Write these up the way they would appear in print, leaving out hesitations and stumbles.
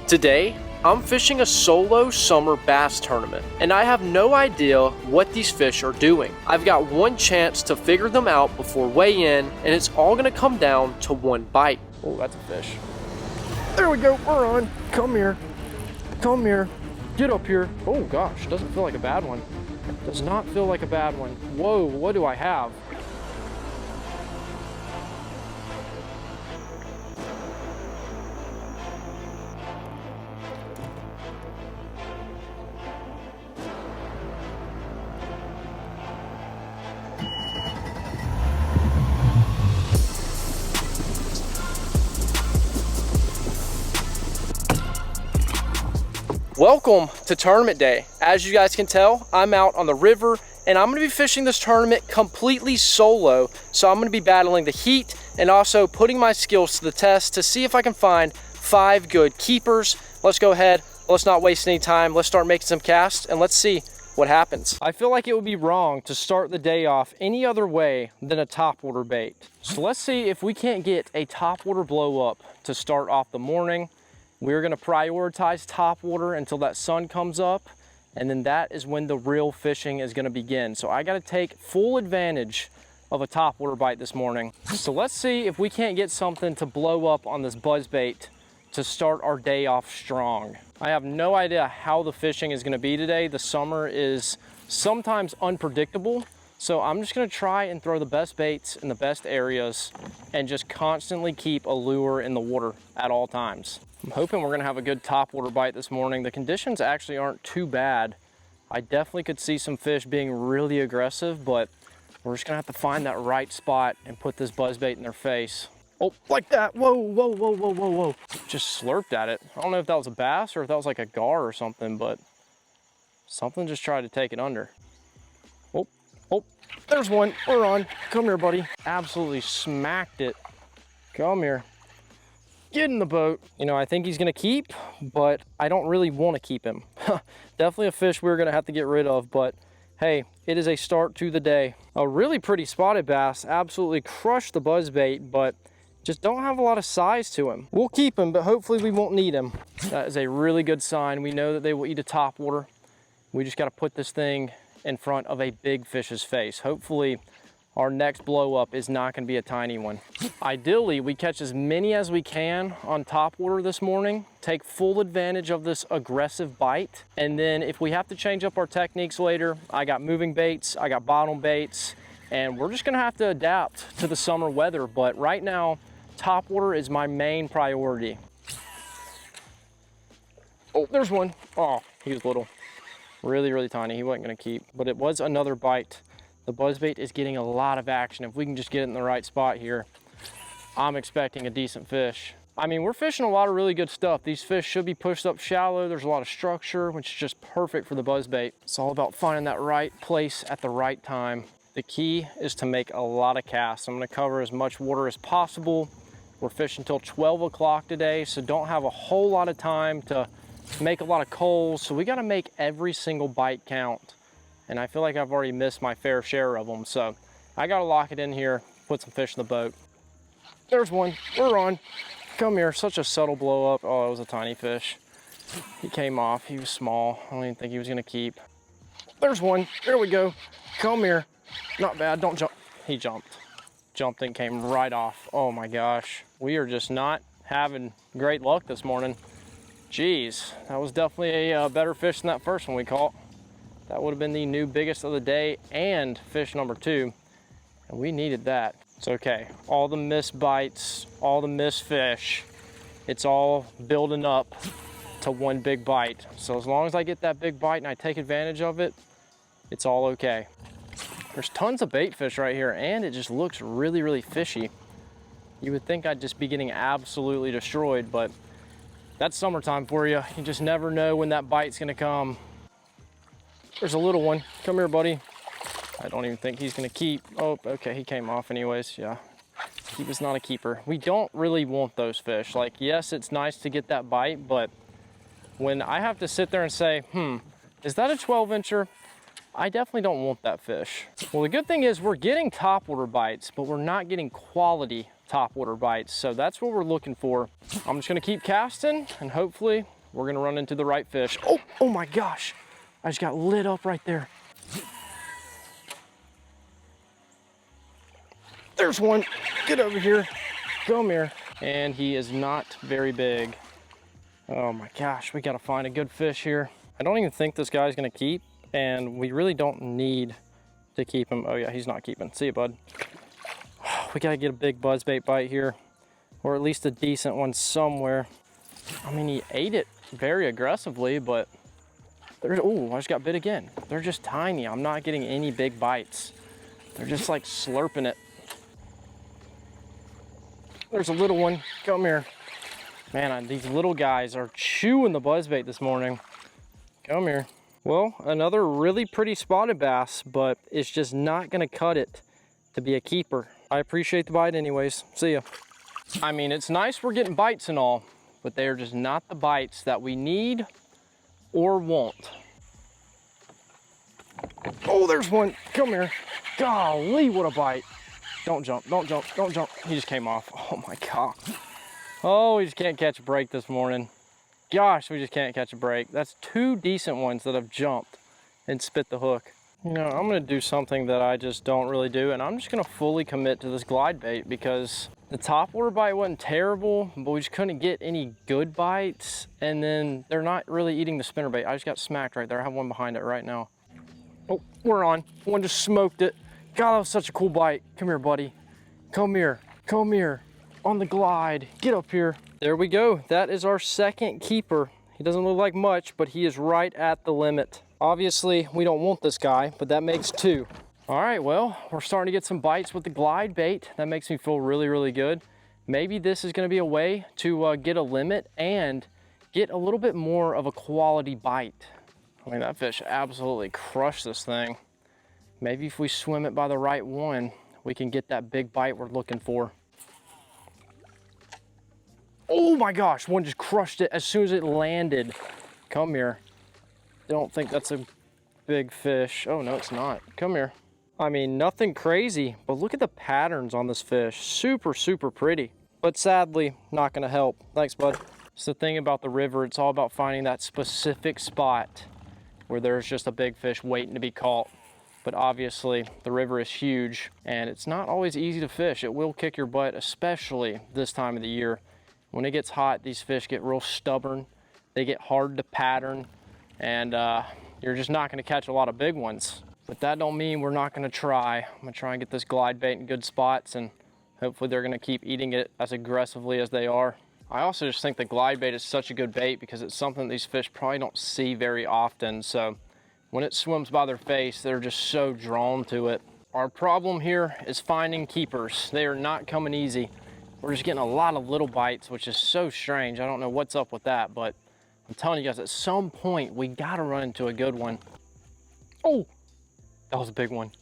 Today, I'm fishing a solo summer bass tournament, and I have no idea what these fish are doing. I've got one chance to figure them out before weigh in, and it's all gonna come down to one bite. Oh, that's a fish. There we go, we're on. Come here, come here, get up here. Oh gosh, doesn't feel like a bad one. Does not feel like a bad one. Whoa, what do I have? Welcome to tournament day. As you guys can tell, I'm out on the river and I'm gonna be fishing this tournament completely solo. So I'm gonna be battling the heat and also putting my skills to the test to see if I can find 5 good keepers. Let's go ahead, let's not waste any time. Let's start making some casts and let's see what happens. I feel like it would be wrong to start the day off any other way than a topwater bait. So let's see if we can't get a topwater blow up to start off the morning. We're gonna prioritize topwater until that sun comes up, and then that is when the real fishing is gonna begin. So I gotta take full advantage of a topwater bite this morning. So let's see if we can't get something to blow up on this buzzbait to start our day off strong. I have no idea how the fishing is gonna be today. The summer is sometimes unpredictable. So I'm just gonna try and throw the best baits in the best areas and just constantly keep a lure in the water at all times. I'm hoping we're gonna have a good topwater bite this morning. The conditions actually aren't too bad. I definitely could see some fish being really aggressive, but we're just gonna have to find that right spot and put this buzzbait in their face. Oh, like that, whoa, whoa, whoa, whoa, whoa, whoa. Just slurped at it. I don't know if that was a bass or if that was like a gar or something, but something just tried to take it under. Oh, there's one, we're on. Come here, buddy. Absolutely smacked it. Come here. Get in the boat. You know, I think he's gonna keep, but I don't really want to keep him. Definitely a fish we're gonna have to get rid of, but hey, it is a start to the day. A really pretty spotted bass, absolutely crushed the buzzbait, but just don't have a lot of size to him. We'll keep him, but hopefully we won't need him. That is a really good sign. We know that they will eat a topwater. We just gotta put this thing in front of a big fish's face. Hopefully our next blow up is not gonna be a tiny one. Ideally, we catch as many as we can on topwater this morning, take full advantage of this aggressive bite, and then if we have to change up our techniques later, I got moving baits, I got bottom baits, and we're just gonna have to adapt to the summer weather, but right now, topwater is my main priority. Oh, there's one. Oh, he was little. Really, really tiny. He wasn't gonna keep, but it was another bite. The buzzbait is getting a lot of action. If we can just get it in the right spot here, I'm expecting a decent fish. I mean, we're fishing a lot of really good stuff. These fish should be pushed up shallow. There's a lot of structure, which is just perfect for the buzzbait. It's all about finding that right place at the right time. The key is to make a lot of casts. I'm gonna cover as much water as possible. We're fishing till 12 o'clock today, so don't have a whole lot of time to make a lot of coals. So we gotta make every single bite count. And I feel like I've already missed my fair share of them. So I gotta lock it in here, put some fish in the boat. There's one, we're on. Come here, such a subtle blow up. Oh, it was a tiny fish. He came off, he was small. I don't even think he was gonna keep. There's one, there we go. Come here, not bad, don't jump. He jumped and came right off. Oh my gosh, we are just not having great luck this morning. Jeez, that was definitely a better fish than that first one we caught. That would have been the new biggest of the day and fish number 2. And we needed that. It's okay. All the missed bites, all the missed fish, it's all building up to one big bite. So as long as I get that big bite and I take advantage of it, it's all okay. There's tons of bait fish right here and it just looks really, really fishy. You would think I'd just be getting absolutely destroyed, but that's summertime for you. You just never know when that bite's gonna come. There's a little one. Come here, buddy. I don't even think he's gonna keep. Oh, okay, he came off anyways, yeah. He was not a keeper. We don't really want those fish. Like, yes, it's nice to get that bite, but when I have to sit there and say, is that a 12-incher? I definitely don't want that fish. Well, the good thing is we're getting topwater bites, but we're not getting quality topwater bites. So that's what we're looking for. I'm just gonna keep casting and hopefully we're gonna run into the right fish. Oh my gosh. I just got lit up right there. There's one. Get over here. Come here. And he is not very big. Oh my gosh, we gotta find a good fish here. I don't even think this guy's gonna keep, and we really don't need to keep him. Oh yeah, he's not keeping. See you, bud. We gotta get a big buzzbait bite here, or at least a decent one somewhere. I mean, he ate it very aggressively, but there's, oh, I just got bit again. They're just tiny. I'm not getting any big bites. They're just like slurping it. There's a little one. Come here. Man, these little guys are chewing the buzzbait this morning. Come here. Well, another really pretty spotted bass, but it's just not gonna cut it to be a keeper. I appreciate the bite anyways. See ya. I mean, it's nice we're getting bites and all, but they are just not the bites that we need or want. Oh, there's one. Come here. Golly, what a bite. Don't jump, don't jump, don't jump. He just came off. Oh my God. Oh, we just can't catch a break this morning. Gosh, we just can't catch a break. That's two decent ones that have jumped and spit the hook. You know, I'm gonna do something that I just don't really do, and I'm just gonna fully commit to this glide bait because the topwater bite wasn't terrible, but we just couldn't get any good bites, and then they're not really eating the spinnerbait. I just got smacked right there. I have one behind it right now. Oh, we're on. One just smoked it. God, that was such a cool bite. Come here, buddy. Come here, come here. On the glide, get up here. There we go. That is our second keeper. He doesn't look like much, but he is right at the limit. Obviously, we don't want this guy, but that makes two. All right, well, we're starting to get some bites with the glide bait. That makes me feel really, really good. Maybe this is gonna be a way to get a limit and get a little bit more of a quality bite. I mean, that fish absolutely crushed this thing. Maybe if we swim it by the right one, we can get that big bite we're looking for. Oh my gosh, one just crushed it as soon as it landed. Come here. Don't think that's a big fish. Oh no, it's not. Come here. I mean, nothing crazy, but look at the patterns on this fish. Super, super pretty. But sadly, not gonna help. Thanks, bud. It's the thing about the river, it's all about finding that specific spot where there's just a big fish waiting to be caught. But obviously, the river is huge, and it's not always easy to fish. It will kick your butt, especially this time of the year. When it gets hot, these fish get real stubborn. They get hard to pattern, and you're just not gonna catch a lot of big ones. But that don't mean we're not gonna try. I'm gonna try and get this glide bait in good spots, and hopefully they're gonna keep eating it as aggressively as they are. I also just think the glide bait is such a good bait because it's something these fish probably don't see very often. So when it swims by their face, they're just so drawn to it. Our problem here is finding keepers. They are not coming easy. We're just getting a lot of little bites, which is so strange. I don't know what's up with that, but I'm telling you guys, at some point, we gotta run into a good one. Oh, that was a big one.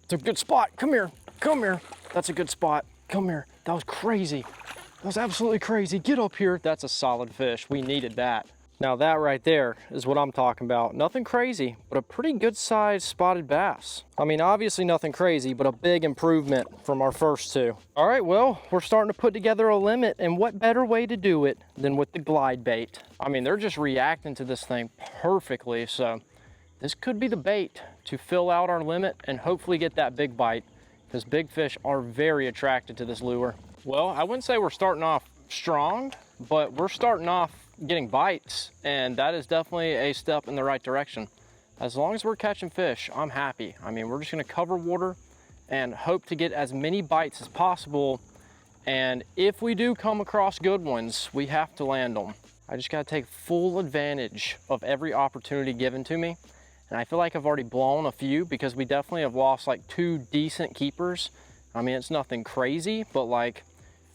It's a good spot. Come here, come here. That's a good spot. Come here. That was crazy. That was absolutely crazy. Get up here. That's a solid fish. We needed that. Now that right there is what I'm talking about. Nothing crazy, but a pretty good sized spotted bass. I mean, obviously nothing crazy, but a big improvement from our first two. All right, well, we're starting to put together a limit, and what better way to do it than with the glide bait? I mean, they're just reacting to this thing perfectly, so this could be the bait to fill out our limit and hopefully get that big bite, because big fish are very attracted to this lure. Well, I wouldn't say we're starting off strong, but we're starting off getting bites, and that is definitely a step in the right direction. As long as we're catching fish, I'm happy. I mean, we're just gonna cover water and hope to get as many bites as possible, and if we do come across good ones, we have to land them. I just gotta take full advantage of every opportunity given to me, and I feel like I've already blown a few because we definitely have lost like 2 decent keepers. I mean, it's nothing crazy, but like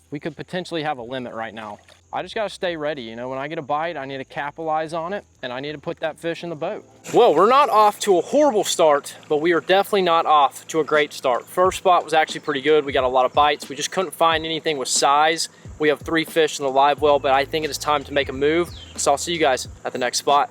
we could potentially have a limit right now. I just gotta stay ready. You know, when I get a bite, I need to capitalize on it, and I need to put that fish in the boat. Well, we're not off to a horrible start, but we are definitely not off to a great start. First spot was actually pretty good. We got a lot of bites. We just couldn't find anything with size. We have 3 fish in the live well, but I think it is time to make a move. So I'll see you guys at the next spot.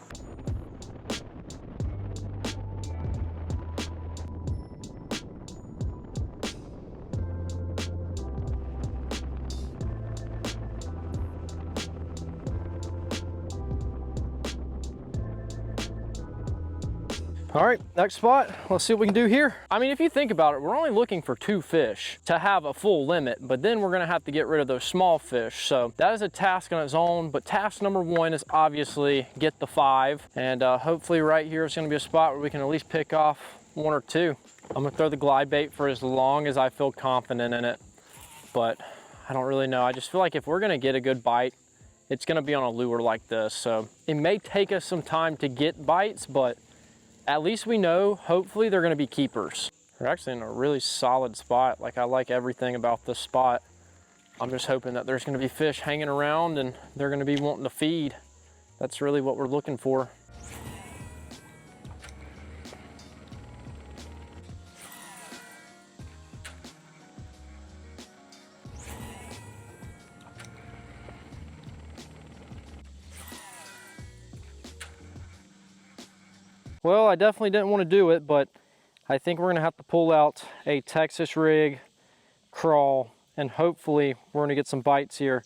All right, next spot, let's see what we can do here. I mean, if you think about it, we're only looking for 2 fish to have a full limit, but then we're gonna have to get rid of those small fish. So that is a task on its own, but task number 1 is obviously get the 5. And hopefully right here is gonna be a spot where we can at least pick off 1 or 2. I'm gonna throw the glide bait for as long as I feel confident in it, but I don't really know. I just feel like if we're gonna get a good bite, it's gonna be on a lure like this. So it may take us some time to get bites, but at least we know, hopefully they're gonna be keepers. We're actually in a really solid spot. Like, I like everything about this spot. I'm just hoping that there's gonna be fish hanging around and they're gonna be wanting to feed. That's really what we're looking for. Well, I definitely didn't want to do it, but I think we're gonna have to pull out a Texas rig, crawl, and hopefully we're gonna get some bites here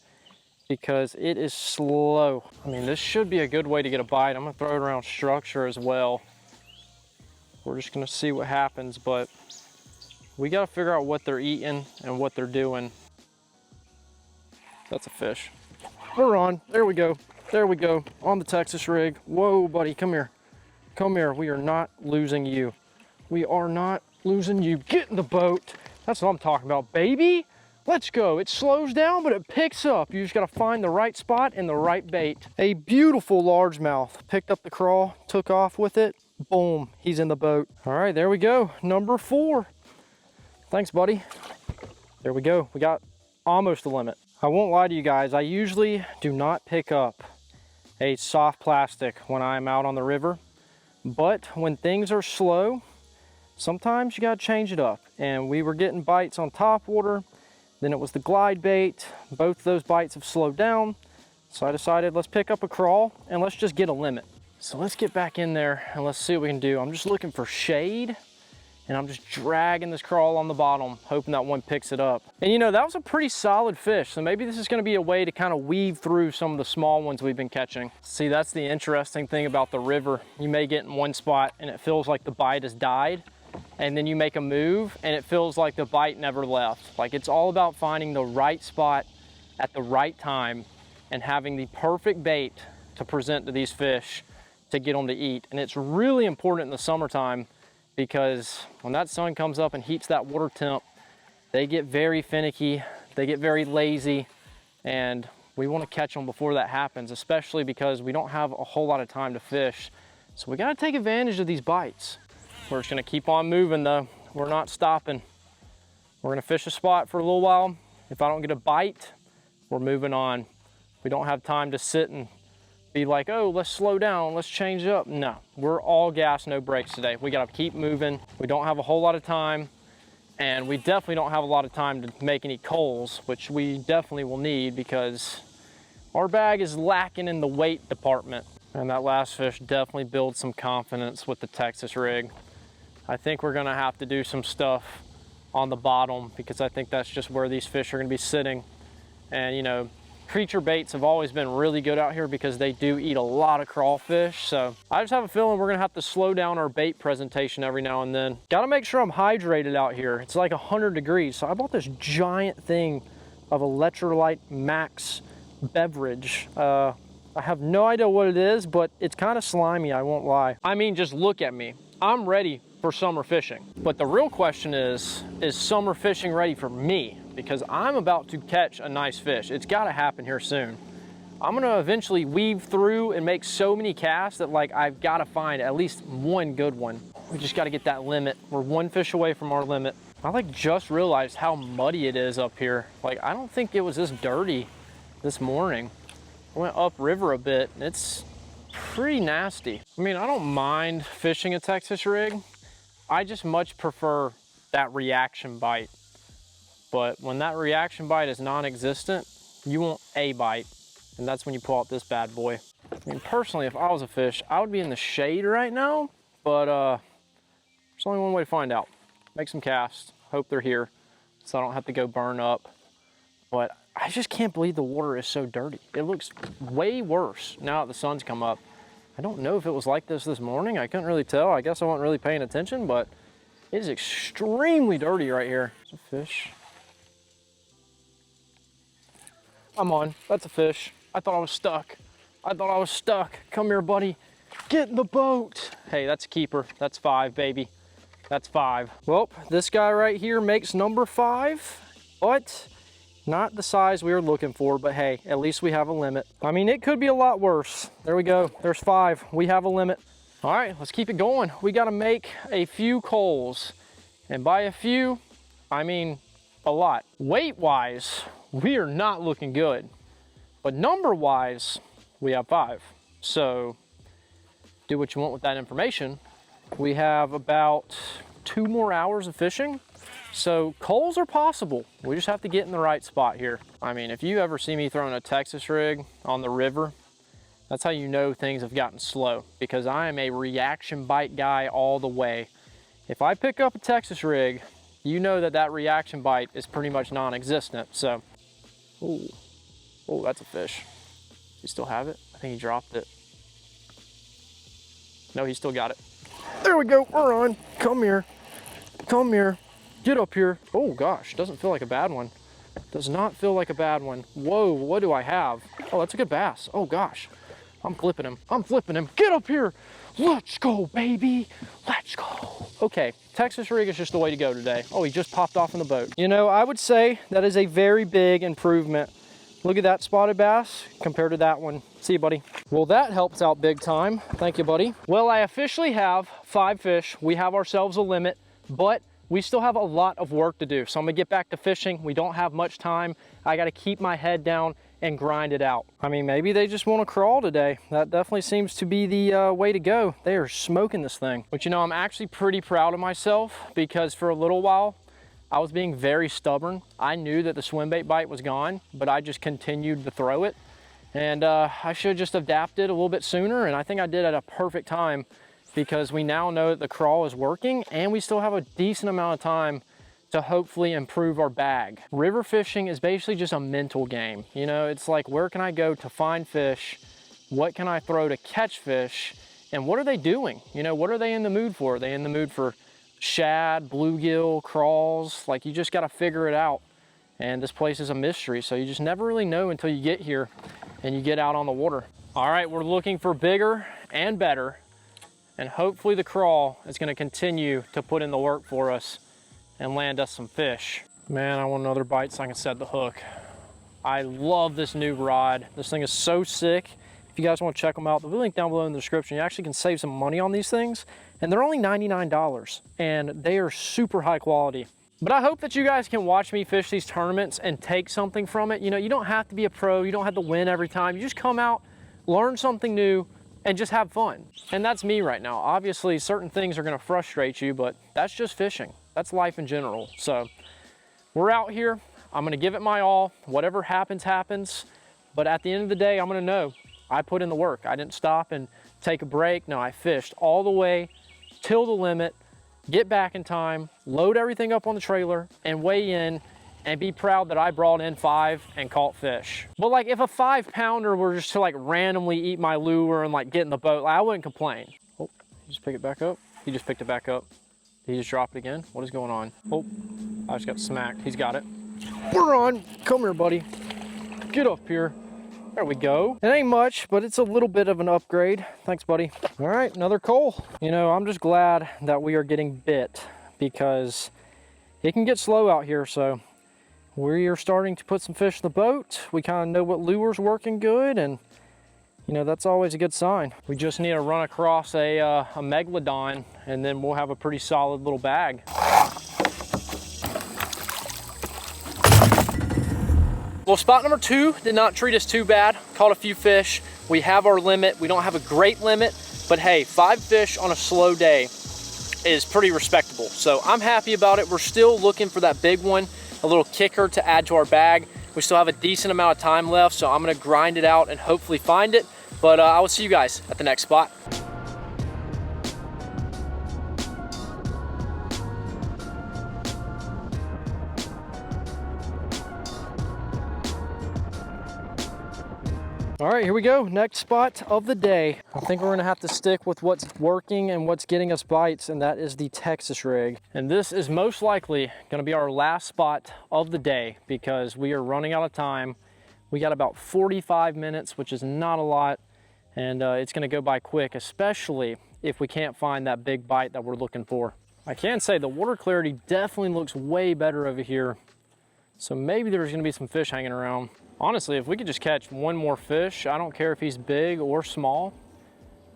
because it is slow. I mean, this should be a good way to get a bite. I'm gonna throw it around structure as well. We're just gonna see what happens, but we gotta figure out what they're eating and what they're doing. That's a fish. We're on, there we go. There we go, on the Texas rig. Whoa, buddy, come here. Come here, we are not losing you. We are not losing you. Get in the boat. That's what I'm talking about, baby. Let's go. It slows down, but it picks up. You just gotta find the right spot and the right bait. A beautiful largemouth. Picked up the crawl, took off with it. Boom, he's in the boat. All right, there we go, number 4. Thanks, buddy. There we go, we got almost the limit. I won't lie to you guys, I usually do not pick up a soft plastic when I'm out on the river. But when things are slow, sometimes you gotta change it up. And we were getting bites on Topwater, then it was the glide bait. Both of those bites have slowed down. So I decided let's pick up a crawl and let's just get a limit. So let's get back in there and let's see what we can do. I'm just looking for shade and I'm just dragging this crawl on the bottom, hoping that one picks it up. And you know, that was a pretty solid fish. So maybe this is gonna be a way to kind of weave through some of the small ones we've been catching. See, that's the interesting thing about the river. You may get in one spot and it feels like the bite has died, and then you make a move and it feels like the bite never left. Like, it's all about finding the right spot at the right time and having the perfect bait to present to these fish to get them to eat. And it's really important in the summertime, because when that sun comes up and heats that water temp, they get very finicky, they get very lazy, and we want to catch them before that happens, especially because we don't have a whole lot of time to fish. So we got to take advantage of these bites. We're just going to keep on moving though. We're not stopping. We're going to fish a spot for a little while. If I don't get a bite, we're moving on. We don't have time to sit and be like, oh, let's slow down, let's change it up. No, we're all gas, no brakes today. We gotta keep moving. We don't have a whole lot of time, and we definitely don't have a lot of time to make any culls, which we definitely will need because our bag is lacking in the weight department. And that last fish definitely builds some confidence with the Texas rig. I think we're gonna have to do some stuff on the bottom because I think that's just where these fish are gonna be sitting. And you know, creature baits have always been really good out here because they do eat a lot of crawfish. So I just have a feeling we're gonna have to slow down our bait presentation every now and then. Gotta make sure I'm hydrated out here. It's like 100 degrees. So I bought this giant thing of Electrolyte Max beverage. I have no idea what it is, but it's kind of slimy, I won't lie. I mean, just look at me. I'm ready for summer fishing. But the real question is summer fishing ready for me? Because I'm about to catch a nice fish. It's gotta happen here soon. I'm gonna eventually weave through and make so many casts that like I've gotta find at least one good one. We just gotta get that limit. We're 1 fish away from our limit. I like just realized how muddy it is up here. Like, I don't think it was this dirty this morning. I went upriver a bit and it's pretty nasty. I mean, I don't mind fishing a Texas rig. I just much prefer that reaction bite. But when that reaction bite is non-existent, you want a bite, and that's when you pull out this bad boy. I mean, personally, if I was a fish, I would be in the shade right now, but there's only one way to find out. Make some casts, hope they're here, so I don't have to go burn up. But I just can't believe the water is so dirty. It looks way worse now that the sun's come up. I don't know if it was like this morning. I couldn't really tell. I guess I wasn't really paying attention, but it is extremely dirty right here. It's a fish. I'm on. That's a fish. I thought I was stuck. I thought I was stuck. Come here, buddy. Get in the boat. Hey, that's a keeper. That's 5, baby. That's 5. Well, this guy right here makes number 5, but not the size we were looking for, but hey, at least we have a limit. I mean, it could be a lot worse. There we go. There's 5. We have a limit. All right, let's keep it going. We got to make a few coals. And by a few, I mean a lot. Weight-wise, we are not looking good. But number-wise, we have 5. So do what you want with that information. We have about 2 more hours of fishing. So coals are possible. We just have to get in the right spot here. I mean, if you ever see me throwing a Texas rig on the river, that's how you know things have gotten slow, because I am a reaction bite guy all the way. If I pick up a Texas rig, you know that that reaction bite is pretty much non-existent. So, oh, that's a fish. Does he still have it? I think he dropped it. No, he still got it. There we go, we're on. Come here, come here. Get up here. Oh gosh, doesn't feel like a bad one. Does not feel like a bad one. Whoa, what do I have? Oh, that's a good bass. Oh gosh, I'm flipping him. I'm flipping him. Get up here. Let's go, baby. Let's go. Okay, Texas rig is just the way to go today. Oh, he just popped off in the boat. You know, I would say that is a very big improvement. Look at that spotted bass compared to that one. See you, buddy. Well, that helps out big time. Thank you, buddy. Well, I officially have 5 fish. We have ourselves a limit, but we still have a lot of work to do. So I'm gonna get back to fishing. We don't have much time. I gotta keep my head down and grind it out. I mean, maybe they just wanna crawl today. That definitely seems to be the way to go. They are smoking this thing. But you know, I'm actually pretty proud of myself, because for a little while, I was being very stubborn. I knew that the swim bait bite was gone, but I just continued to throw it. And I should have just adapted a little bit sooner, and I think I did at a perfect time, because we now know that the crawl is working and we still have a decent amount of time to hopefully improve our bag. River fishing is basically just a mental game. You know, it's like, where can I go to find fish? What can I throw to catch fish? And what are they doing? You know, what are they in the mood for? Are they in the mood for shad, bluegill, crawls? Like, you just got to figure it out. And this place is a mystery, so you just never really know until you get here and you get out on the water. All right, we're looking for bigger and better, and hopefully the crawl is gonna continue to put in the work for us and land us some fish. Man, I want another bite so I can set the hook. I love this new rod. This thing is so sick. If you guys want to check them out, the link down below in the description. You actually can save some money on these things, and they're only $99, and they are super high quality. But I hope that you guys can watch me fish these tournaments and take something from it. You know, you don't have to be a pro. You don't have to win every time. You just come out, learn something new, and just have fun. And that's me right now. Obviously, certain things are gonna frustrate you, but that's just fishing. That's life in general. So we're out here. I'm gonna give it my all. Whatever happens, happens. But at the end of the day, I'm gonna know I put in the work. I didn't stop and take a break. No, I fished all the way till the limit, get back in time, load everything up on the trailer, and weigh in and be proud that I brought in 5 and caught fish. But like, if a 5-pounder were just to like randomly eat my lure and like get in the boat, like, I wouldn't complain. Oh, you just pick it back up? He just picked it back up. Did he just drop it again? What is going on? Oh, I just got smacked. He's got it. We're on. Come here, buddy. Get up here. There we go. It ain't much, but it's a little bit of an upgrade. Thanks, buddy. All right, another coal. You know, I'm just glad that we are getting bit, because it can get slow out here. So we are starting to put some fish in the boat. We kind of know what lure's working good, and you know, that's always a good sign. We just need to run across a megalodon, and then we'll have a pretty solid little bag. Well, spot number 2 did not treat us too bad. Caught a few fish. We have our limit. We don't have a great limit, but hey, 5 fish on a slow day is pretty respectable. So I'm happy about it. We're still looking for that big one, a little kicker to add to our bag. We still have a decent amount of time left, so I'm gonna grind it out and hopefully find it. But I will see you guys at the next spot. All right, here we go. Next spot of the day. I think we're gonna have to stick with what's working and what's getting us bites, and that is the Texas rig. And this is most likely gonna be our last spot of the day because we are running out of time. We got about 45 minutes, which is not a lot, and it's gonna go by quick, especially if we can't find that big bite that we're looking for. I can say the water clarity definitely looks way better over here. So maybe there's gonna be some fish hanging around. Honestly, if we could just catch one more fish, I don't care if he's big or small,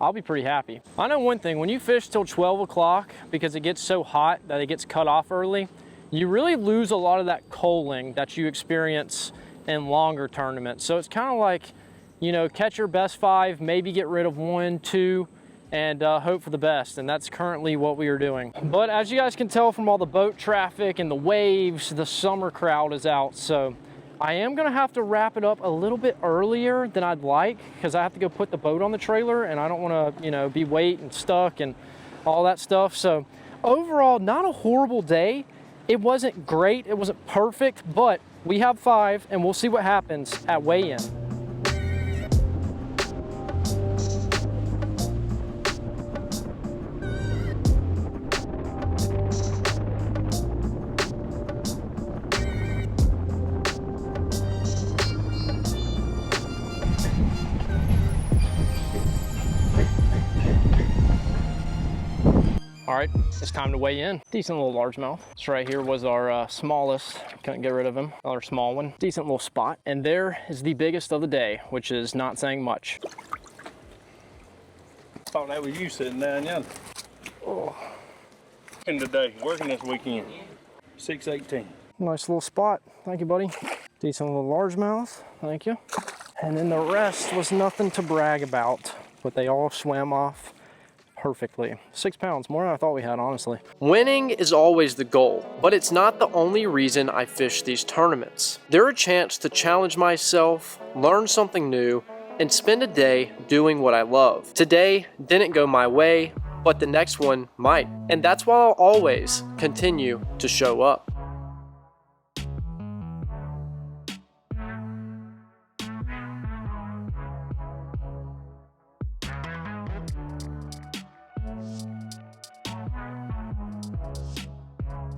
I'll be pretty happy. I know one thing, when you fish till 12 o'clock, because it gets so hot that it gets cut off early, you really lose a lot of that coaling that you experience in longer tournaments. So it's kind of like, you know, catch your best 5, maybe get rid of 1, 2, and hope for the best, and that's currently what we are doing. But as you guys can tell from all the boat traffic and the waves, the summer crowd is out, so I am gonna have to wrap it up a little bit earlier than I'd like because I have to go put the boat on the trailer and I don't wanna, you know, be wet and stuck and all that stuff. So overall, not a horrible day. It wasn't great, it wasn't perfect, but we have 5 and we'll see what happens at weigh-in. All right, it's time to weigh in. Decent little largemouth. This right here was our smallest. Couldn't get rid of him. Another small one. Decent little spot. And there is the biggest of the day, which is not saying much. Thought that was you sitting down yonder. Oh. In today, working this weekend. 618. Nice little spot. Thank you, buddy. Decent little largemouth. Thank you. And then the rest was nothing to brag about, but they all swam off perfectly. 6 pounds, more than I thought we had, honestly. Winning is always the goal, but it's not the only reason I fish these tournaments. They're a chance to challenge myself, learn something new, and spend a day doing what I love. Today didn't go my way, but the next one might. And that's why I'll always continue to show up.